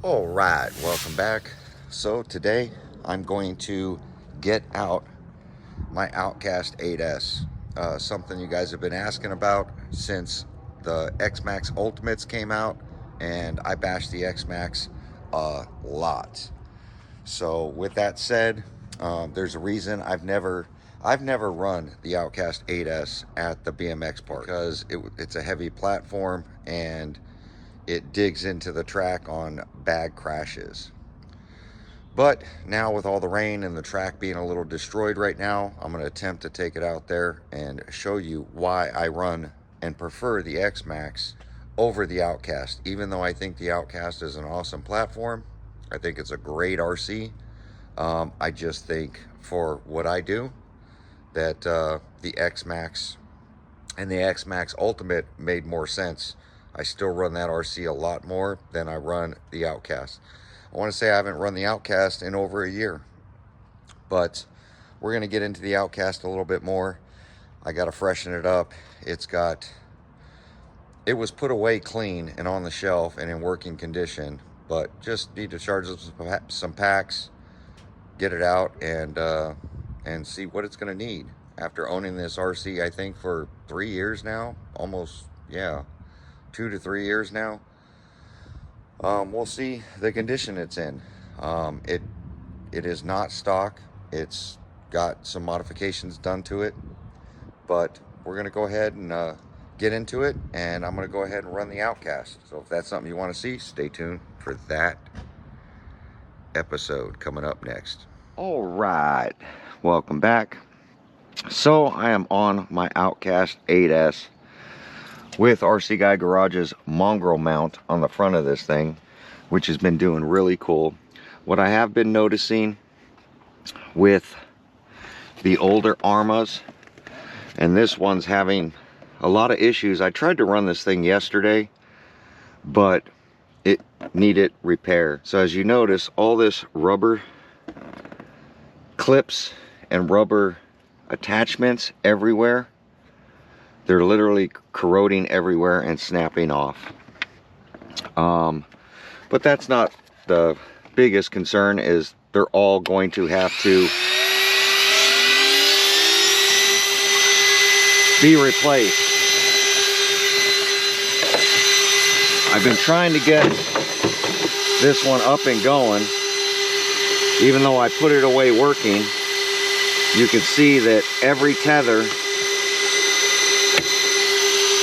All right, welcome back. So today I'm going to get out my Outcast 8S. Something you guys have been asking about since the Xmaxx Ultimates came out, and I bashed the Xmaxx a lot. So with that said, there's a reason I've never run the Outcast 8S at the BMX park because it's a heavy platform and it digs into the track on bad crashes. But now with all the rain and the track being a little destroyed right now, I'm going to attempt to take it out there and show you why I run and prefer the Xmaxx over the Outcast. Even though I think the Outcast is an awesome platform, I think it's a great RC. I just think for what I do that the Xmaxx and the Xmaxx Ultimate made more sense. I still run that RC a lot more than I run the Outcast. I want to say I haven't run the Outcast in over a year, but we're going to get into the Outcast a little bit more. I got to freshen it up. It was put away clean and on the shelf and in working condition, but just need to charge some packs, get it out, and see what it's going to need. After owning this RC, I think for 3 years now, almost, yeah, 2 to 3 years now, we'll see the condition it's in. It is not stock. It's got some modifications done to it, but we're going to go ahead and get into it, and I'm going to go ahead and run the Outcast. So if that's something you want to see, stay tuned for that episode coming up next. All right, welcome back. So I am on my Outcast 8S with RC Guy Garage's mongrel mount on the front of this thing, which has been doing really cool. What I have been noticing with the older Arrmas, and this one's having a lot of issues. I tried to run this thing yesterday, but it needed repair. So as you notice, all this rubber clips and rubber attachments everywhere, they're literally corroding everywhere and snapping off. But that's not the biggest concern. Is they're all going to have to be replaced. I've been trying to get this one up and going. Even though I put it away working, you can see that every tether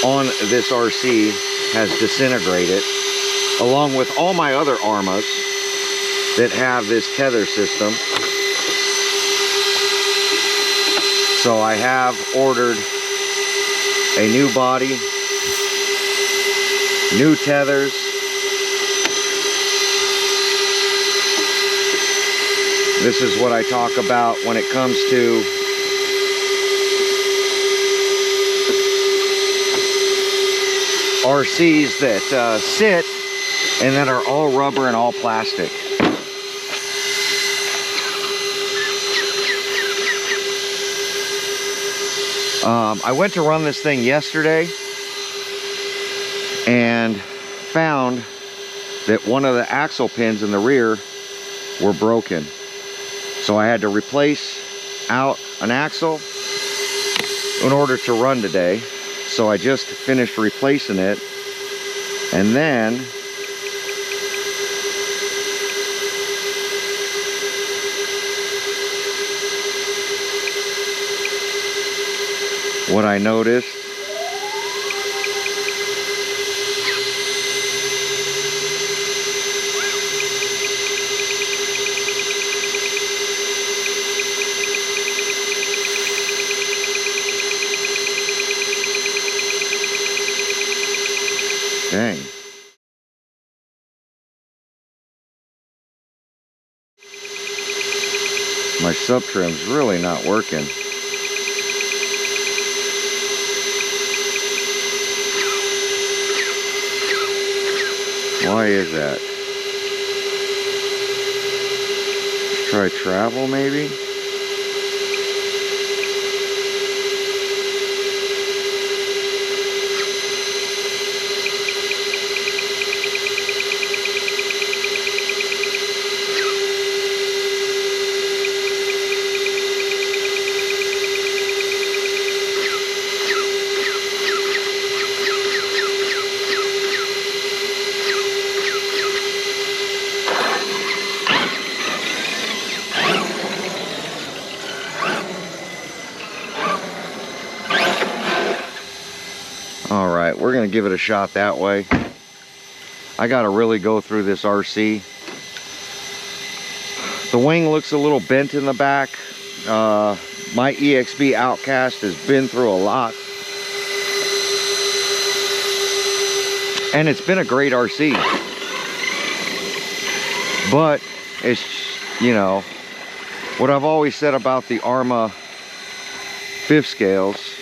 on this RC has disintegrated, along with all my other Arrmas that have this tether system. So I have ordered a new body, new tethers, this is what I talk about when it comes to RCs that sit and that are all rubber and all plastic. I went to run this thing yesterday and found that one of the axle pins in the rear were broken. So I had to replace out an axle in order to run today. So I just finished replacing it, and then what I noticed dang. My sub trim's really not working. Why is that? Let's try travel maybe? right, we're gonna give it a shot that way. I gotta really go through this RC. The wing looks a little bent in the back. My EXB Outcast has been through a lot. And it's been a great RC. But it's, you know, what I've always said about the Arrma fifth scales.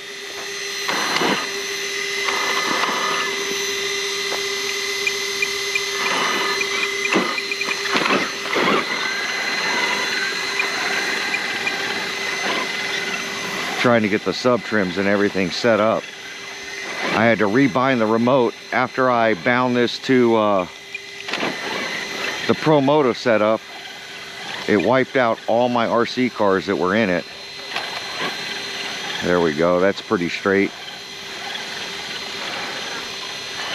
Trying to get the sub trims and everything set up. I had to rebind the remote after I bound this to the Pro Moto setup. It wiped out all my RC cars that were in it. There we go, that's pretty straight.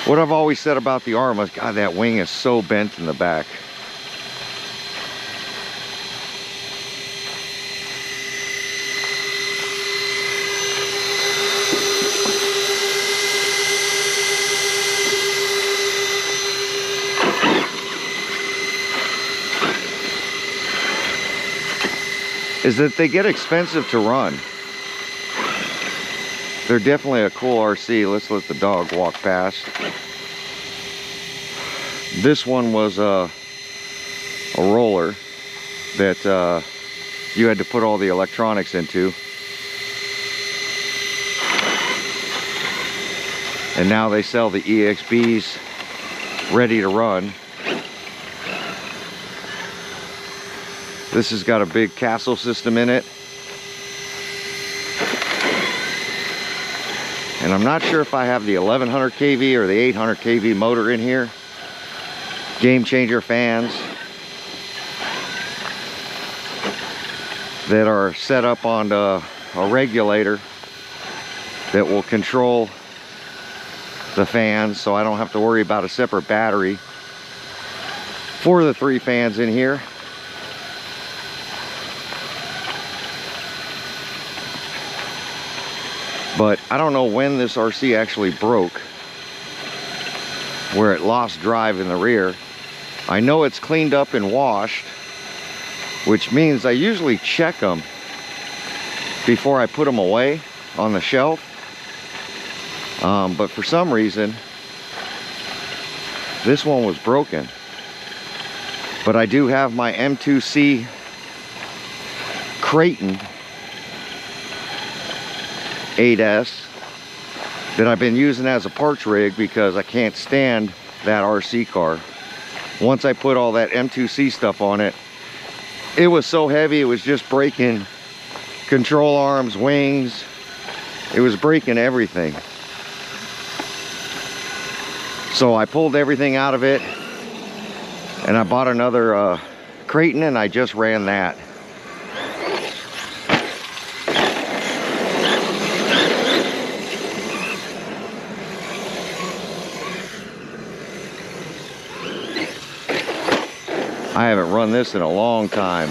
What I've always said about the Arrma is, God, that wing is so bent in the back. Is that they get expensive to run. They're definitely a cool RC. Let's let the dog walk past. This one was a roller that you had to put all the electronics into. And now they sell the EXBs ready to run. This has got a big castle system in it. And I'm not sure if I have the 1100 kV or the 800 kV motor in here. Game changer fans that are set up on a regulator that will control the fans, so I don't have to worry about a separate battery for the 3 fans in here. But I don't know when this RC actually broke, where it lost drive in the rear. I know it's cleaned up and washed, which means I usually check them before I put them away on the shelf. But for some reason, this one was broken. But I do have my M2C Creighton 8S that I've been using as a parts rig because I can't stand that RC car. Once I put all that M2C stuff on it, it was so heavy it was just breaking control arms, wings. It was breaking everything. So I pulled everything out of it and I bought another Creighton and I just ran that. I haven't run this in a long time.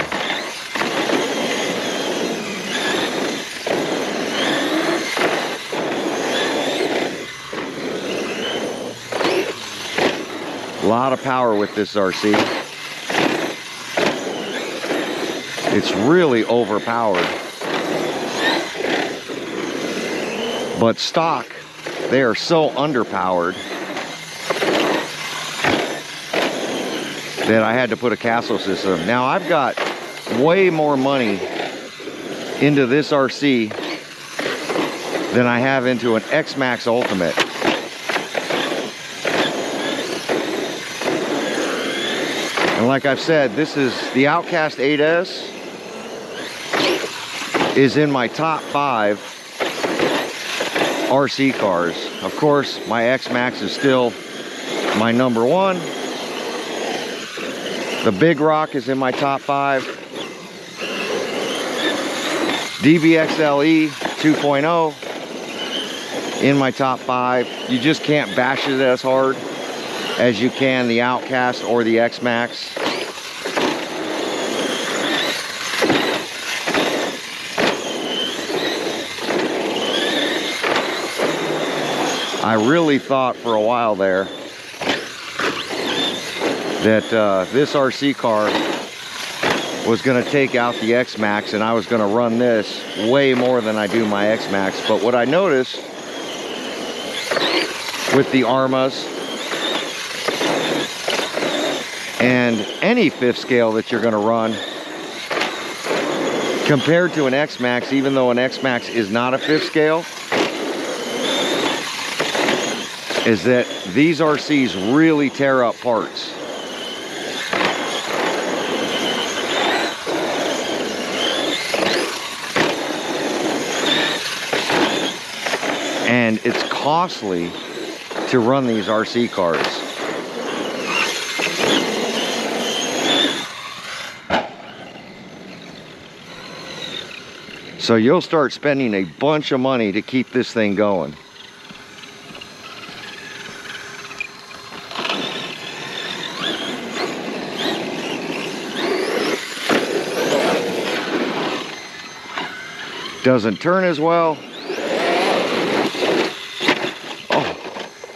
A lot of power with this RC. It's really overpowered. But stock, they are so underpowered that I had to put a castle system. Now I've got way more money into this RC than I have into an Xmaxx Ultimate. And like I've said, this is the Outcast 8S is in my top 5 RC cars. Of course, my Xmaxx is still my number 1. The Big Rock is in my top 5. DBXLE 2.0 in my top 5. You just can't bash it as hard as you can the Outcast or the Xmaxx. I really thought for a while there that this RC car was going to take out the Xmaxx, and I was going to run this way more than I do my Xmaxx. But what I noticed with the Arrmas and any fifth scale that you're going to run, compared to an Xmaxx, even though an Xmaxx is not a fifth scale, is that these RCs really tear up parts. And it's costly to run these RC cars. So you'll start spending a bunch of money to keep this thing going. Doesn't turn as well.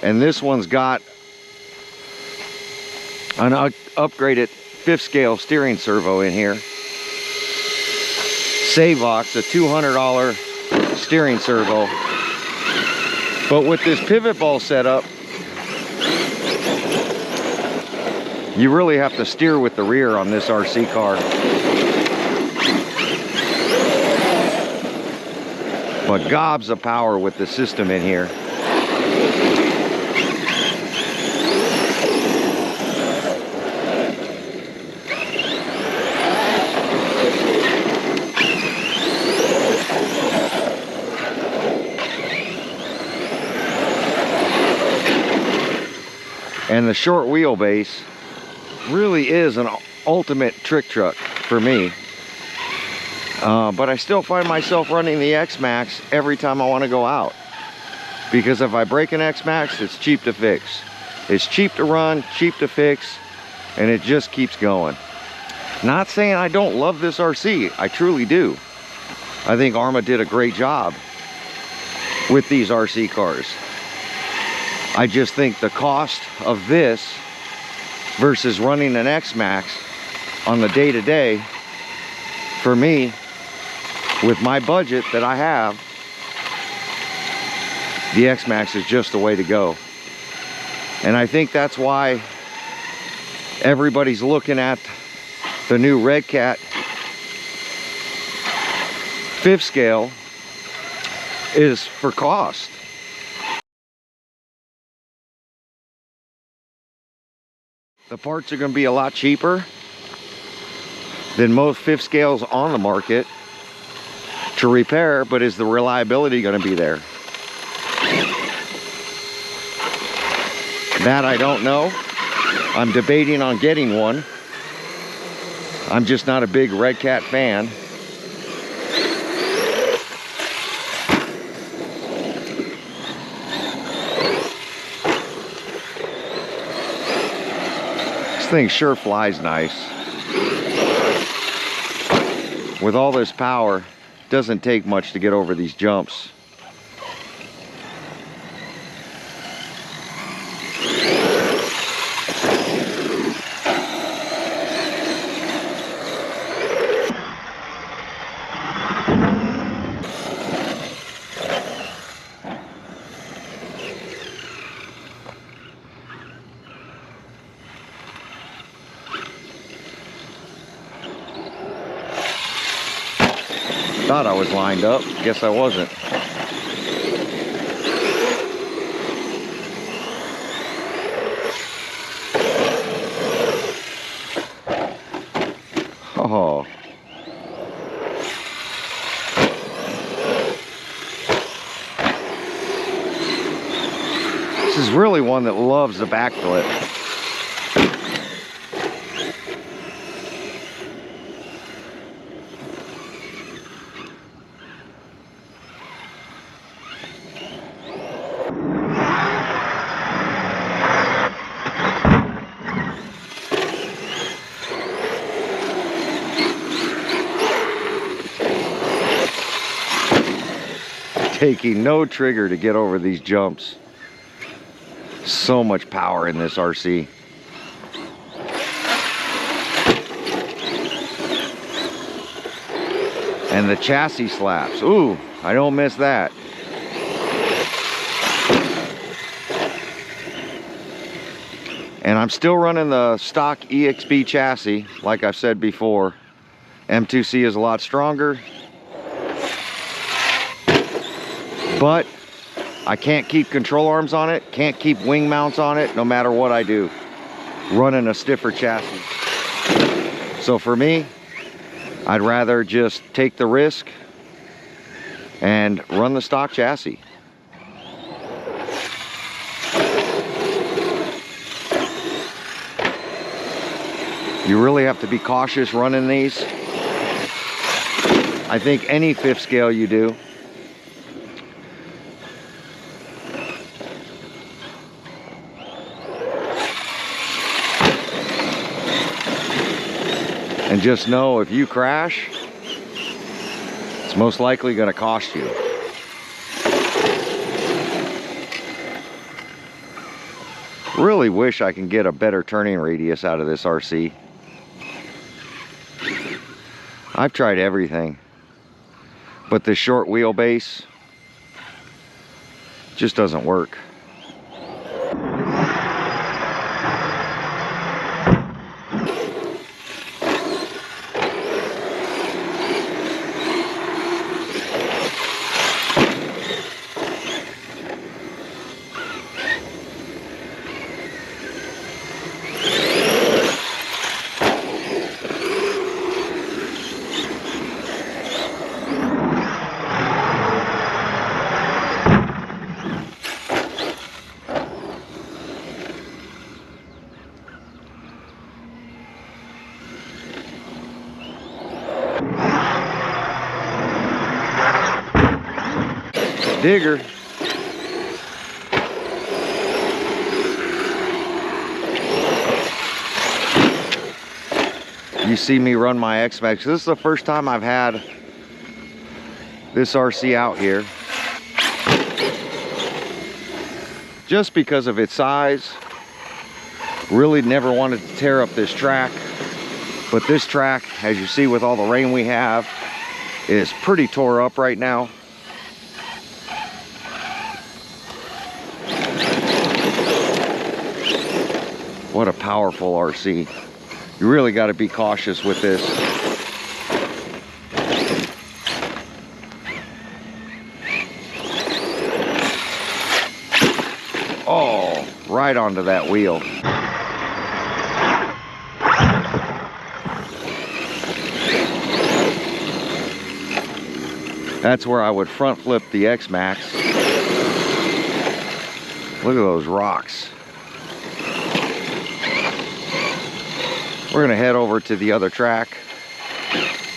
And this one's got an upgraded fifth scale steering servo in here. Savox, a $200 steering servo. But with this pivot ball setup, you really have to steer with the rear on this RC car. But gobs of power with the system in here. And the short wheelbase really is an ultimate trick truck for me. But I still find myself running the Xmaxx every time I want to go out. Because if I break an Xmaxx, it's cheap to fix. It's cheap to run, cheap to fix, and it just keeps going. Not saying I don't love this RC, I truly do. I think Arrma did a great job with these RC cars. I just think the cost of this versus running an Xmaxx on the day-to-day, for me, with my budget that I have, the Xmaxx is just the way to go. And I think that's why everybody's looking at the new Red Cat fifth scale, is for cost. The parts are going to be a lot cheaper than most fifth scales on the market to repair, but is the reliability going to be there? That I don't know. I'm debating on getting one. I'm just not a big Red Cat fan. This thing sure flies nice. With all this power, it doesn't take much to get over these jumps. Thought I was lined up. Guess I wasn't. Oh. This is really one that loves the backflip. Taking no trigger to get over these jumps. So much power in this RC. And the chassis slaps. Ooh, I don't miss that. And I'm still running the stock EXB chassis, like I've said before. M2C is a lot stronger, but I can't keep control arms on it, can't keep wing mounts on it, no matter what I do, running a stiffer chassis. So for me, I'd rather just take the risk and run the stock chassis. You really have to be cautious running these. I think any fifth scale you do. And just know if you crash, it's most likely going to cost you. Really wish I can get a better turning radius out of this RC. I've tried everything, but this short wheelbase just doesn't work. Digger. You see me run my Xmaxx. This is the first time I've had this RC out here. Just because of its size. Really never wanted to tear up this track. But this track, as you see with all the rain we have, is pretty tore up right now. What a powerful RC. You really got to be cautious with this. Oh, right onto that wheel. That's where I would front flip the Xmaxx. Look at those rocks. We're gonna head over to the other track,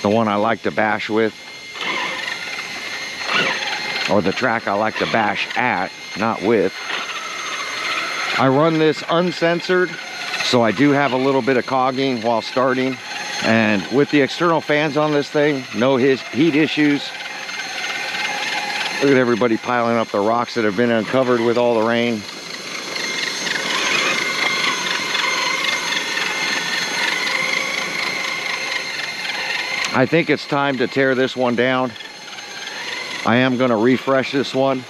the one I like to bash with, or the track I like to bash at, not with. I run this uncensored, so I do have a little bit of cogging while starting, and with the external fans on this thing, no heat issues. Look at everybody piling up the rocks that have been uncovered with all the rain. I think it's time to tear this one down. I am going to refresh this one,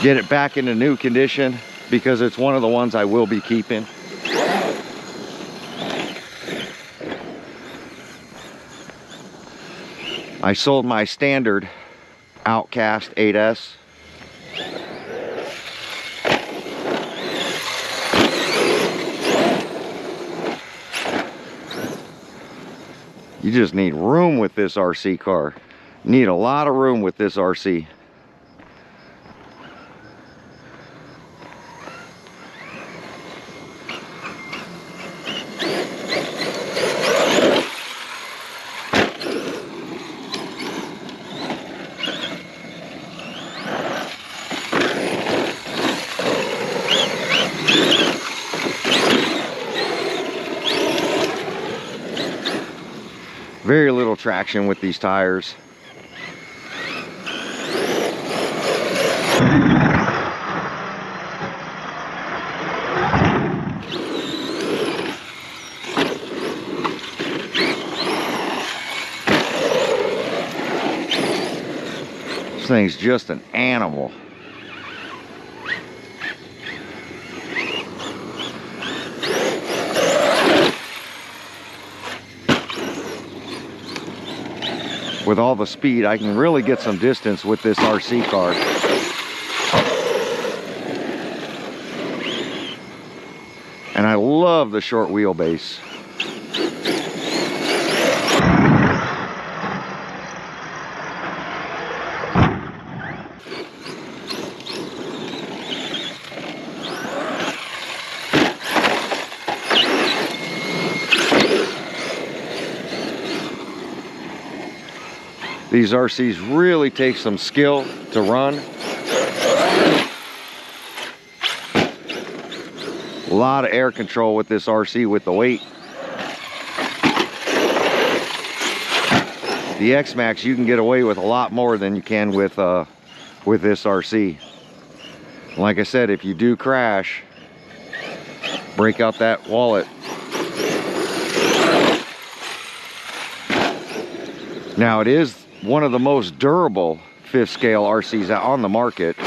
get it back into new condition, because it's one of the ones I will be keeping. I sold my standard Outcast 8S. You just need room with this RC car. You need a lot of room with this RC. Very little traction with these tires. This thing's just an animal. With all the speed, I can really get some distance with this RC car. And I love the short wheelbase. These RCs really take some skill to run. A lot of air control with this RC with the weight. The Xmaxx, you can get away with a lot more than you can with this RC. Like I said, if you do crash, break out that wallet. Now it is one of the most durable 5th scale RCs out on the market.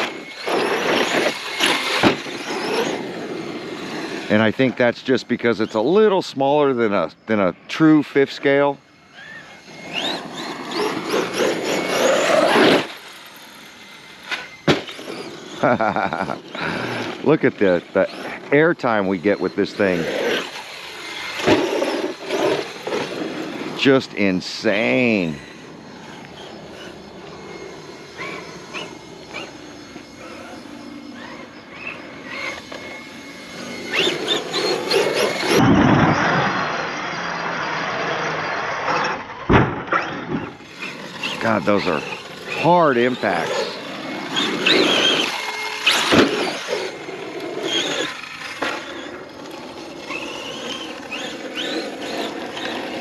And I think that's just because it's a little smaller than a true 5th scale. Look at the air time we get with this thing. Just insane. God, those are hard impacts.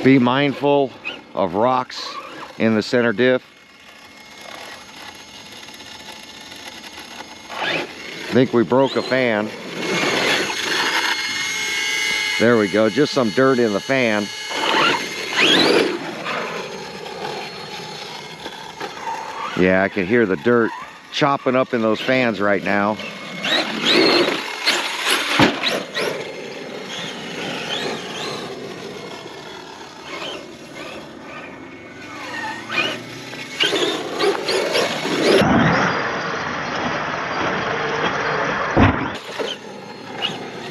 Be mindful of rocks in the center diff. I think we broke a fan. There we go, just some dirt in the fan. Yeah, I can hear the dirt chopping up in those fans right now.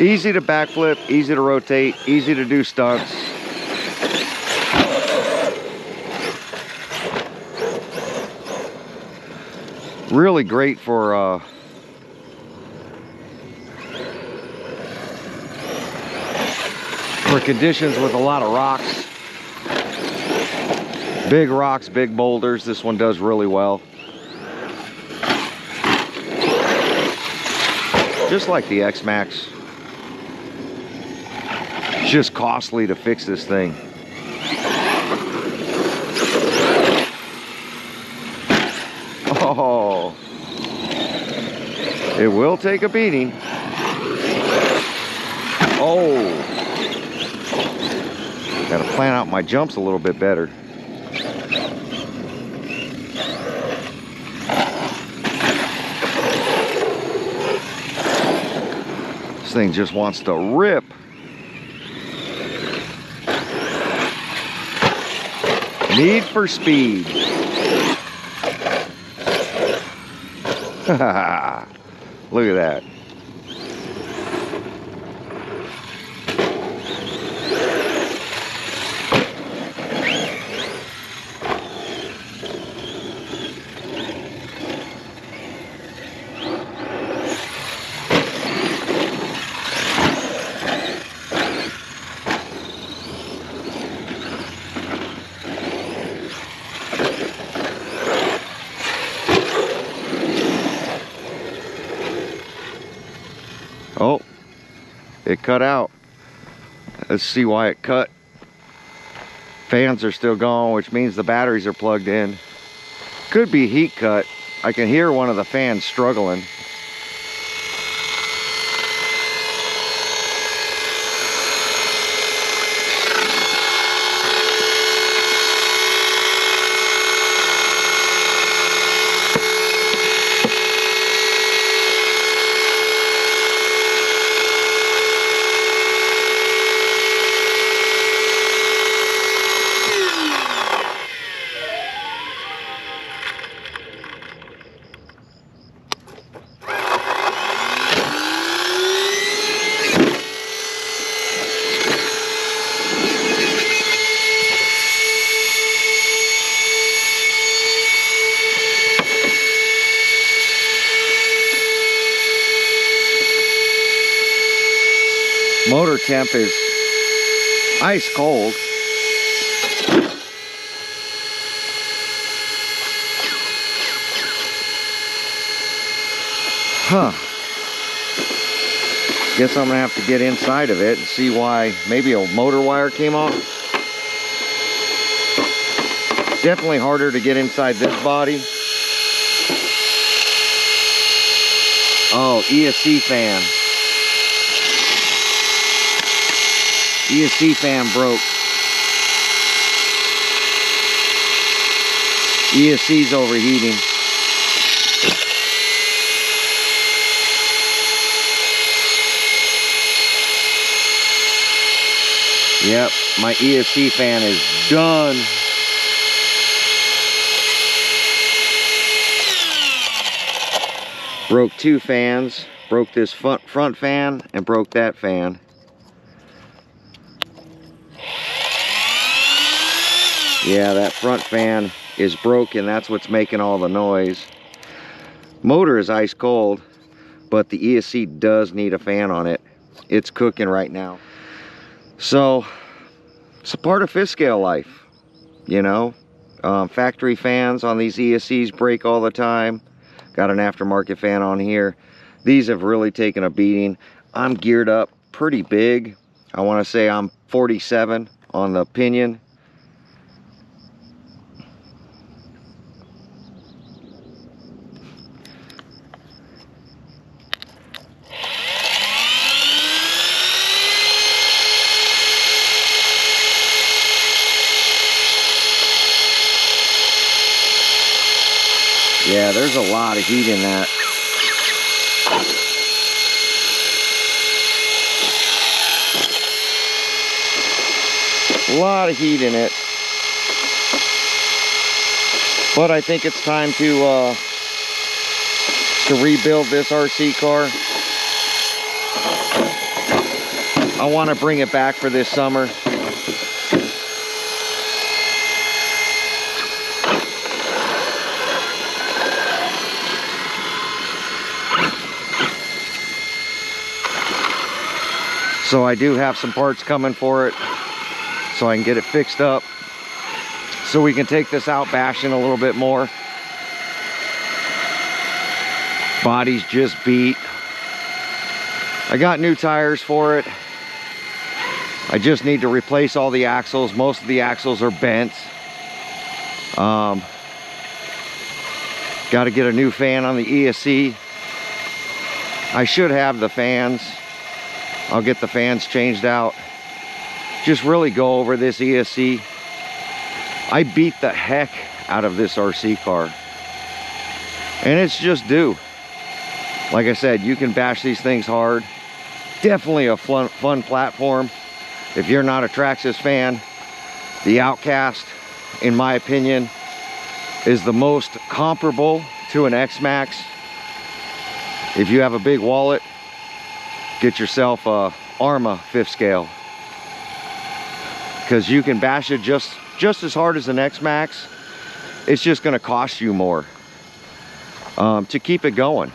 Easy to backflip, easy to rotate, easy to do stunts. Really great for conditions with a lot of rocks. Big rocks, big boulders. This one does really well. Just like the Xmaxx. It's just costly to fix this thing. Oh, it will take a beating. Oh, gotta plan out my jumps a little bit better. This thing just wants to rip. Need for speed. Look at that. Oh, it cut out. Let's see why it cut. Fans are still going, which means the batteries are plugged in. Could be heat cut. I can hear one of the fans struggling. Motor temp is ice cold. Huh. Guess I'm gonna have to get inside of it and see why maybe a motor wire came off. Definitely harder to get inside this body. Oh, ESC fan. ESC fan broke. ESC's overheating. Yep, my ESC fan is done. Broke two fans. Broke this front fan and broke that fan. Yeah, that front fan is broken. That's what's making all the noise. Motor is ice cold, but the ESC does need a fan on it. It's cooking right now. So it's a part of fifth scale life, you know. Factory fans on these ESCs break all the time. Got an aftermarket fan on here. These have really taken a beating. I'm geared up pretty big. I want to say I'm 47 on the pinion. Yeah, there's a lot of heat in that. A lot of heat in it. But I think it's time to rebuild this RC car. I want to bring it back for this summer. So I do have some parts coming for it, so I can get it fixed up, so we can take this out bashing a little bit more. Body's just beat. I got new tires for it. I just need to replace all the axles. Most of the axles are bent. Got to get a new fan on the ESC. I should have the fans. I'll get the fans changed out. Just really go over this ESC. I beat the heck out of this RC car. And it's just due. Like I said, you can bash these things hard. Definitely a fun platform. If you're not a Traxxas fan, the Outcast, in my opinion, is the most comparable to an Xmaxx. If you have a big wallet, get yourself a Arrma 5th scale, because you can bash it just as hard as an Xmaxx. It's just going to cost you more to keep it going.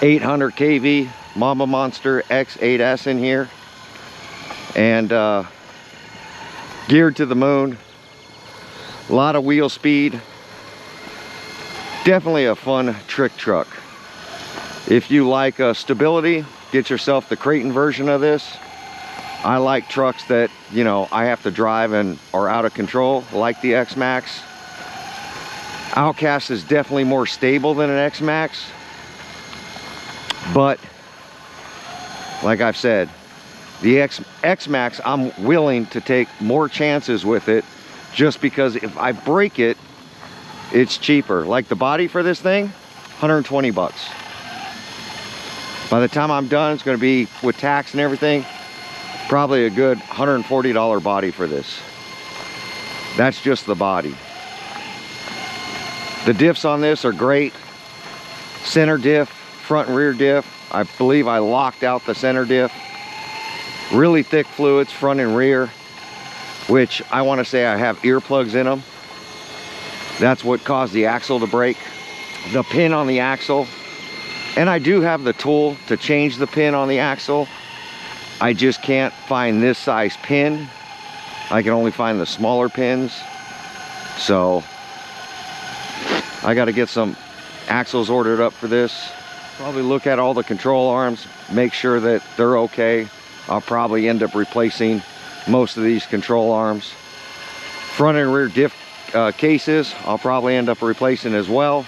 800 kV Mama Monster X8S in here, and geared to the moon. A lot of wheel speed. Definitely a fun trick truck. If you like stability, get yourself the Creighton version of this. I like trucks that, you know, I have to drive and are out of control, like the Xmaxx. Outcast is definitely more stable than an Xmaxx. But, like I've said, the Xmaxx, I'm willing to take more chances with it, just because if I break it, it's cheaper. Like the body for this thing, 120 bucks. By the time I'm done, it's going to be, with tax and everything, probably a good $140 body for this. That's just the body. The diffs on this are great. Center diff, front and rear diff. I believe I locked out the center diff. Really thick fluids, front and rear, which I want to say I have earplugs in them. That's what caused the axle to break. The pin on the axle And I do have the tool to change the pin on the axle. I just can't find this size pin. I can only find the smaller pins. So I got to get some axles ordered up for this. Probably look at all the control arms, make sure that they're okay. I'll probably end up replacing most of these control arms. Front and rear diff cases, I'll probably end up replacing as well.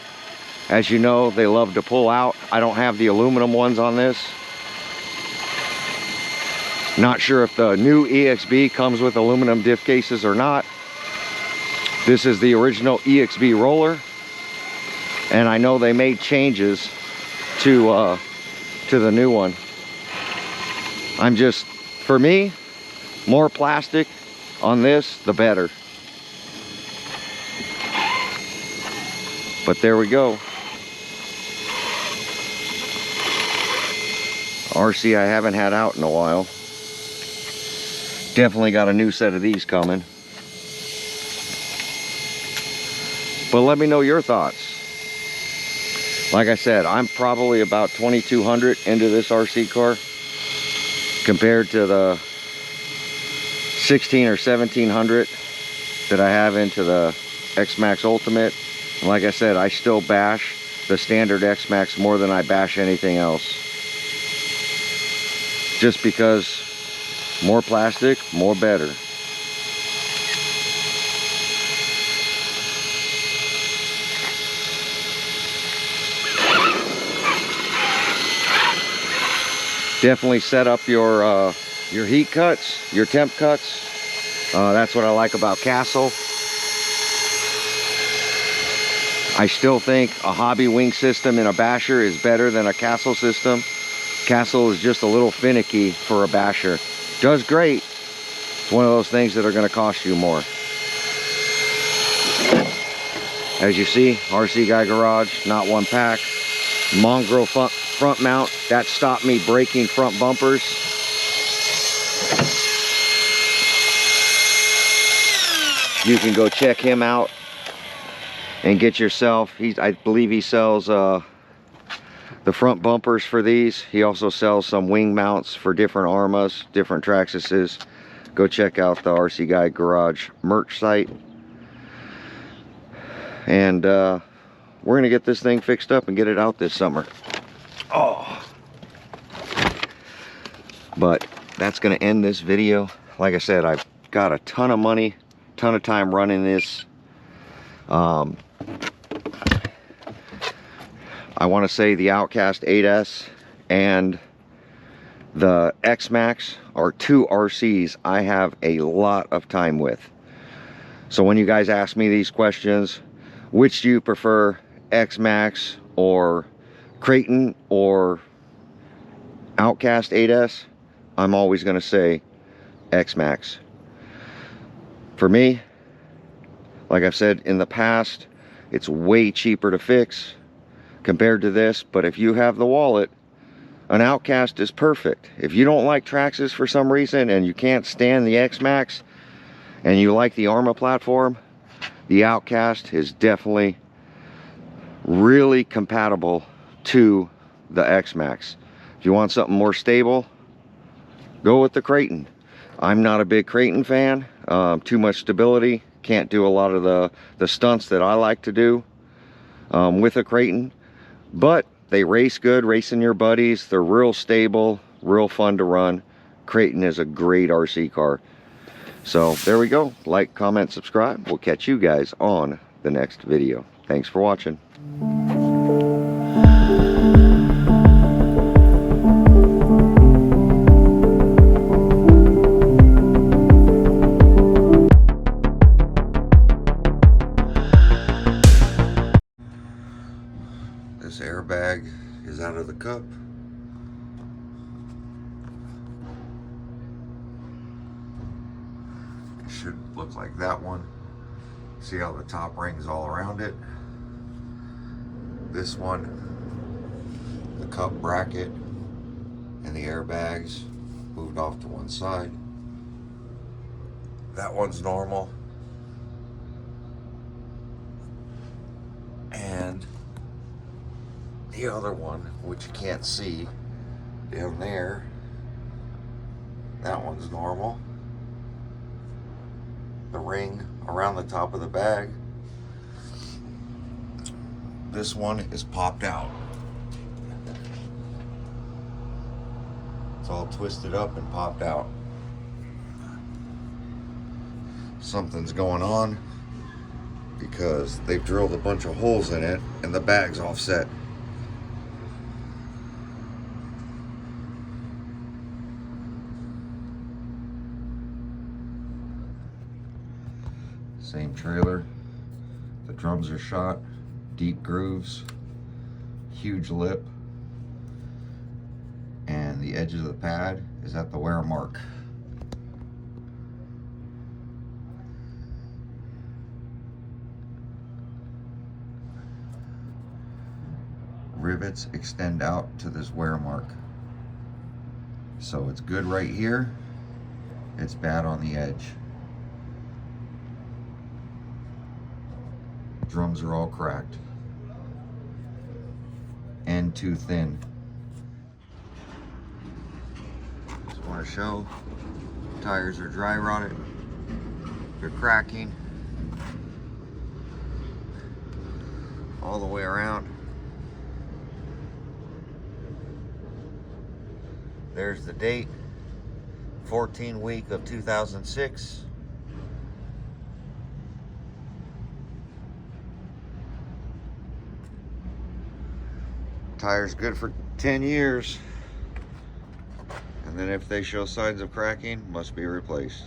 As you know, they love to pull out. I don't have the aluminum ones on this. Not sure if the new EXB comes with aluminum diff cases or not. This is the original EXB roller. And I know they made changes to the new one. I'm just, for me, more plastic on this, the better. But there we go. RC I haven't had out in a while. Definitely got a new set of these coming. But let me know your thoughts. Like I said, I'm probably about 2,200 into this RC car compared to the 16 or 1,700 that I have into the Xmaxx Ultimate. And like I said, I still bash the standard Xmaxx more than I bash anything else. Just because more plastic, more better. Definitely set up your heat cuts, your temp cuts. That's what I like about Castle. I still think a hobby wing system in a basher is better than a Castle system. Castle is just a little finicky for a basher. Does great. It's one of those things that are going to cost you more. As you see, RC Guy Garage, not one pack. Mongrel front mount. That stopped me breaking front bumpers. You can go check him out and get yourself, I believe he sells the front bumpers for these. He also sells some wing mounts for different Arrmas, different Traxxases. Go check out the RC Guy Garage merch site. And we're gonna get this thing fixed up and get it out this summer. Oh, but that's gonna end this video. Like I said, I've got a ton of money, ton of time running this. I want to say the Outcast 8S and the Xmaxx are two RCs I have a lot of time with. So when you guys ask me these questions, which do you prefer, Xmaxx or Creighton or Outcast 8S? I'm always going to say Xmaxx. For me, like I've said in the past, it's way cheaper to fix compared to this, but if you have the wallet, an Outcast is perfect. If you don't like Traxxas for some reason and you can't stand the Xmaxx and you like the Arrma platform, the Outcast is definitely really compatible to the Xmaxx. If you want something more stable, go with the Creighton. I'm not a big Creighton fan. Too much stability. Can't do a lot of the stunts that I like to do with a Creighton. But they race good, racing your buddies. They're real stable, real fun to run. Creighton is a great RC car. So there we go. Like, comment, subscribe. We'll catch you guys on the next video. Thanks for watching. This airbag is out of the cup. It should look like that one. See how the top rings all around it. This one, the cup bracket and the airbags moved off to one side. That one's normal. And the the other one, which you can't see down there, that one's normal. The ring around the top of the bag, this one is popped out. It's all twisted up and popped out. Something's going on because they've drilled a bunch of holes in it and the bag's offset. Same trailer. The drums are shot, deep grooves, huge lip, and the edge of the pad is at the wear mark. Rivets extend out to this wear mark. So it's good right here, it's bad on the edge. Drums are all cracked and too thin. Just want to show tires are dry rotted, they're cracking all the way around. There's the date, 14th week of 2006. Tire's good for 10 years. And then if they show signs of cracking, must be replaced.